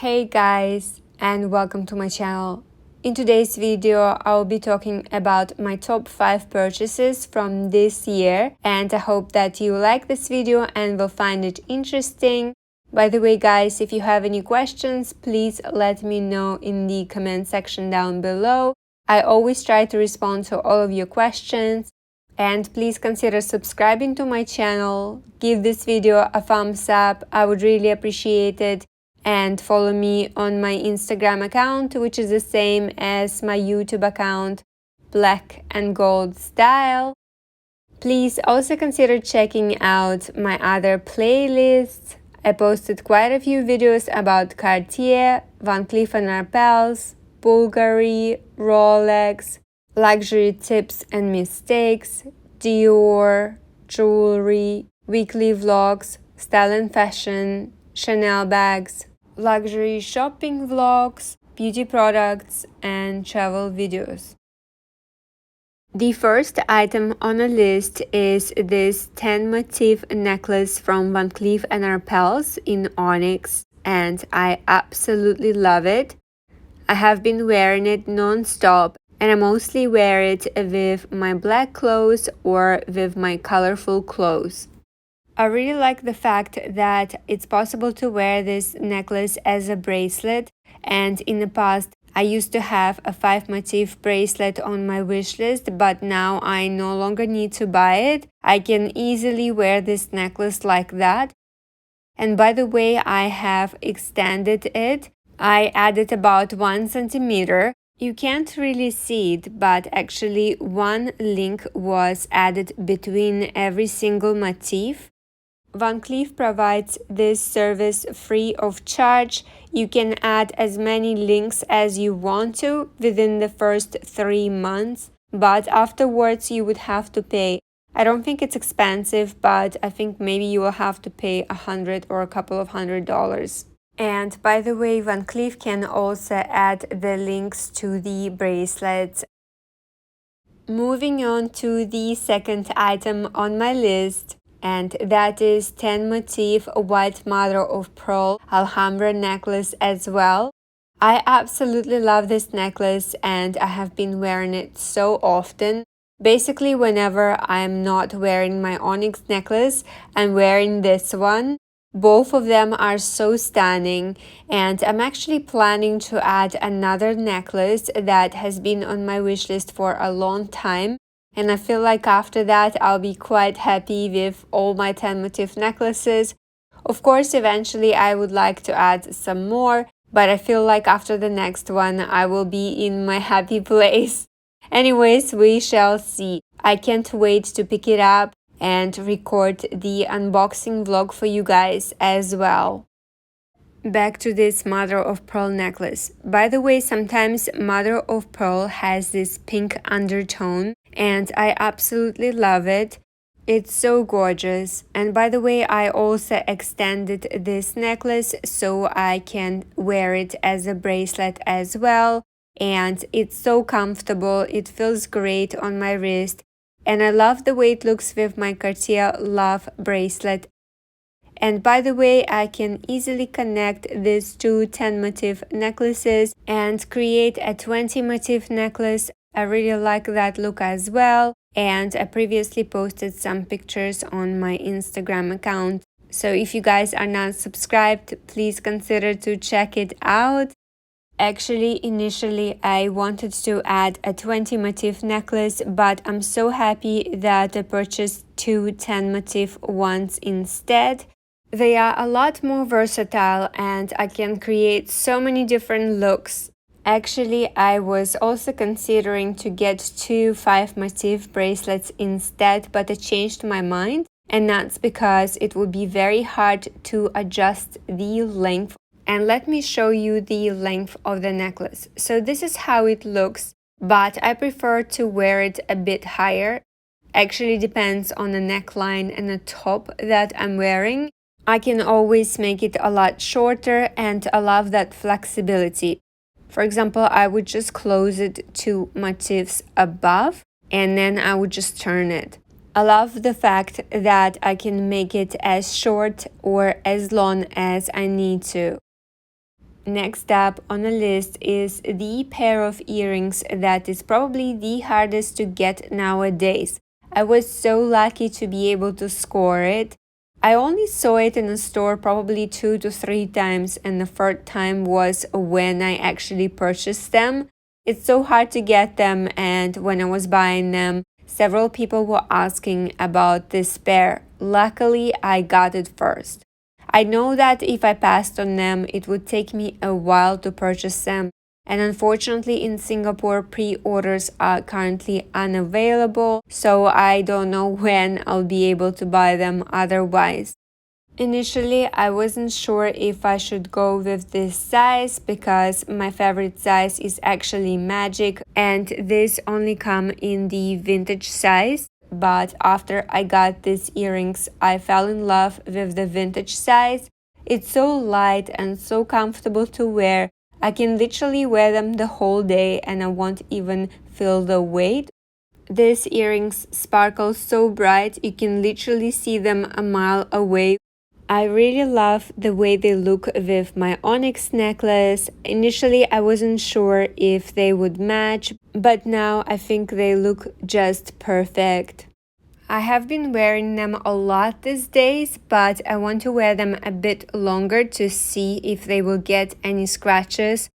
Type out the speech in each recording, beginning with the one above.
Hey guys, and welcome to my channel. In today's video, I'll be talking about my top 5 purchases from this year, and I hope that you like this video and will find it interesting. By the way guys, if you have any questions, please let me know in the comment section down below. I always try to respond to all of your questions. And please consider subscribing to my channel, give this video a thumbs up, I would really appreciate it. And follow me on my Instagram account, which is the same as my YouTube account, Black and Gold Style. Please also consider checking out my other playlists. I posted quite a few videos about Cartier, Van Cleef and Arpels, Bulgari, Rolex, luxury tips and mistakes, Dior, jewelry, weekly vlogs, style and fashion, Chanel bags, luxury shopping vlogs, beauty products, and travel videos. The first item on the list is this 10 motif necklace from Van Cleef and Arpels in onyx, and I absolutely love it. I have been wearing it non-stop, and I mostly wear it with my black clothes or with my colorful clothes. I really like the fact that it's possible to wear this necklace as a bracelet, and in the past I used to have a 5 motif bracelet on my wish list, but now I no longer need to buy it. I can easily wear this necklace like that. And by the way, I have extended it. I added about 1 centimeter. You can't really see it, but actually one link was added between every single motif. Van Cleef provides this service free of charge. You can add as many links as you want to within the first 3 months, but afterwards you would have to pay. I don't think it's expensive, but I think maybe you will have to pay $100 or a couple of $100. And by the way, Van Cleef can also add the links to the bracelets. Moving on to the second item on my list, and that is 10 motif white mother of pearl Alhambra necklace as well. I absolutely love this necklace and I have been wearing it so often. Basically, whenever I'm not wearing my onyx necklace, I'm wearing this one. Both of them are so stunning, and I'm actually planning to add another necklace that has been on my wish list for a long time. And I feel like after that I'll be quite happy with all my 10 motif necklaces. Of course, eventually I would like to add some more, but I feel like after the next one I will be in my happy place. Anyways, we shall see. I can't wait to pick it up and record the unboxing vlog for you guys as well. Back to this mother of pearl necklace. By the way, sometimes mother of pearl has this pink undertone, and I absolutely love it. It's so gorgeous. And by the way, I also extended this necklace so I can wear it as a bracelet as well. And it's so comfortable, it feels great on my wrist. And I love the way it looks with my Cartier Love bracelet. And by the way, I can easily connect these two 10 motif necklaces and create a 20 motif necklace. I really like that look as well. And I previously posted some pictures on my Instagram account. So if you guys are not subscribed, please consider to check it out. Actually, initially I wanted to add a 20 motif necklace, but I'm so happy that I purchased two 10 motif ones instead. They are a lot more versatile and I can create so many different looks. Actually, I was also considering to get two 5 motif bracelets instead, but I changed my mind, and that's because it would be very hard to adjust the length. And let me show you the length of the necklace. So this is how it looks, but I prefer to wear it a bit higher. Actually depends on the neckline and the top that I'm wearing. I can always make it a lot shorter, and I love that flexibility. For example, I would just close it to motifs above and then I would just turn it. I love the fact that I can make it as short or as long as I need to. Next up on the list is the pair of earrings that is probably the hardest to get nowadays. I was so lucky to be able to score it. I only saw it in a store probably 2 to 3 times, and the third time was when I actually purchased them. It's so hard to get them, and when I was buying them, several people were asking about this pair. Luckily, I got it first. I know that if I passed on them, it would take me a while to purchase them. And unfortunately, in Singapore, pre-orders are currently unavailable, so I don't know when I'll be able to buy them otherwise. Initially, I wasn't sure if I should go with this size because my favorite size is actually magic, and this only come in the vintage size. But after I got these earrings, I fell in love with the vintage size. It's so light and so comfortable to wear. I can literally wear them the whole day and I won't even feel the weight. These earrings sparkle so bright, you can literally see them a mile away. I really love the way they look with my onyx necklace. Initially, I wasn't sure if they would match, but now I think they look just perfect. I have been wearing them a lot these days, but I want to wear them a bit longer to see if they will get any scratches.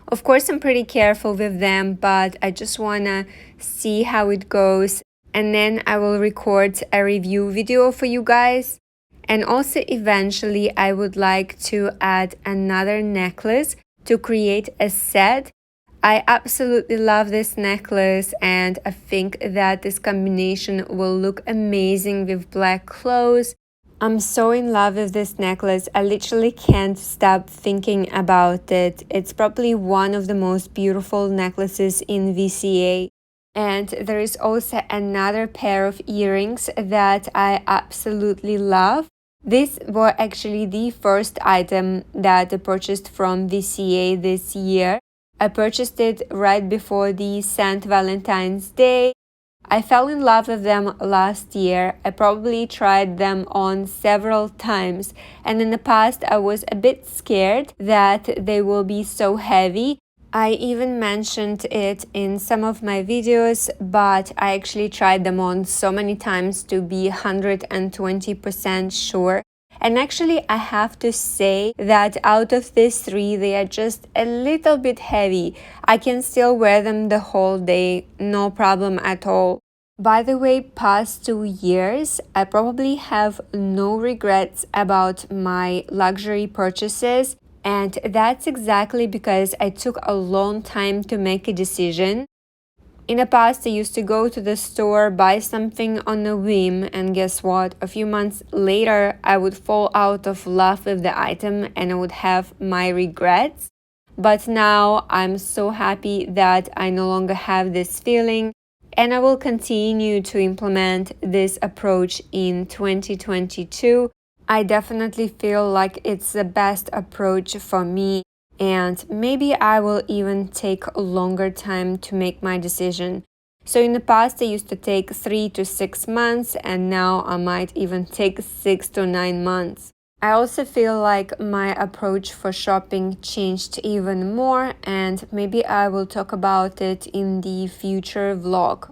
Of course, I'm pretty careful with them, but I just wanna see how it goes, and then I will record a review video for you guys. And also eventually I would like to add another necklace to create a set. I absolutely love this necklace and I think that this combination will look amazing with black clothes. I'm so in love with this necklace. I literally can't stop thinking about it. It's probably one of the most beautiful necklaces in VCA. And there is also another pair of earrings that I absolutely love. These were actually the first item that I purchased from VCA this year. I purchased it right before the St. Valentine's Day. I fell in love with them last year. I probably tried them on several times, and in the past I was a bit scared that they will be so heavy. I even mentioned it in some of my videos, but I actually tried them on so many times to be 120% sure. And actually, I have to say that out of these three, they are just a little bit heavy. I can still wear them the whole day, no problem at all. By the way, past 2 years, I probably have no regrets about my luxury purchases. And that's exactly because I took a long time to make a decision. In the past, I used to go to the store, buy something on a whim, and guess what? A few months later, I would fall out of love with the item and I would have my regrets. But now I'm so happy that I no longer have this feeling, and I will continue to implement this approach in 2022. I definitely feel like it's the best approach for me, and maybe I will even take a longer time to make my decision. So in the past I used to take 3 to 6 months, and now I might even take 6 to 9 months. I also feel like my approach for shopping changed even more, and maybe I will talk about it in the future vlog.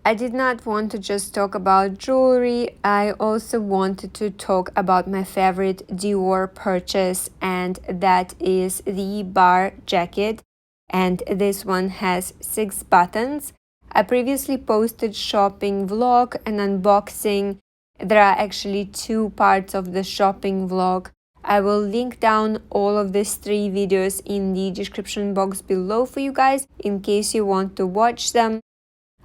I did not want to just talk about jewelry, I also wanted to talk about my favorite Dior purchase, and that is the bar jacket. And this one has 6 buttons. I previously posted shopping vlog and unboxing. There are actually 2 parts of the shopping vlog. I will link down all of these 3 videos in the description box below for you guys in case you want to watch them.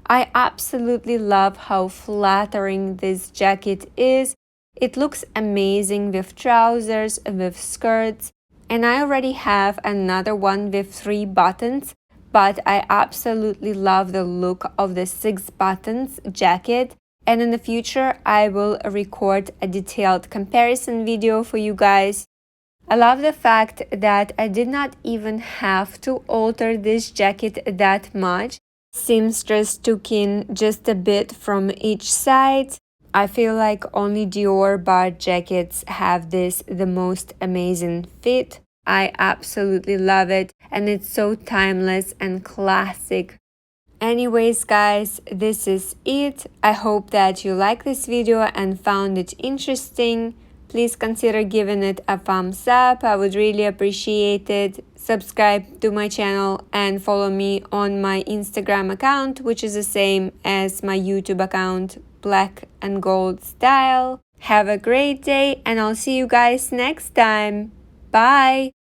I absolutely love how flattering this jacket is. It looks amazing with trousers, with skirts, and I already have another one with 3 buttons, but I absolutely love the look of the 6 buttons jacket, and in the future I will record a detailed comparison video for you guys. I love the fact that I did not even have to alter this jacket that much. Seamstress took in just a bit from each side. I feel like only Dior bar jackets have the most amazing fit. I absolutely love it, and it's so timeless and classic. Anyways guys, this is it. I hope that you liked this video and found it interesting. Please consider giving it a thumbs up, I would really appreciate it. Subscribe to my channel and follow me on my Instagram account, which is the same as my YouTube account, Black and Gold Style. Have a great day and I'll see you guys next time. Bye!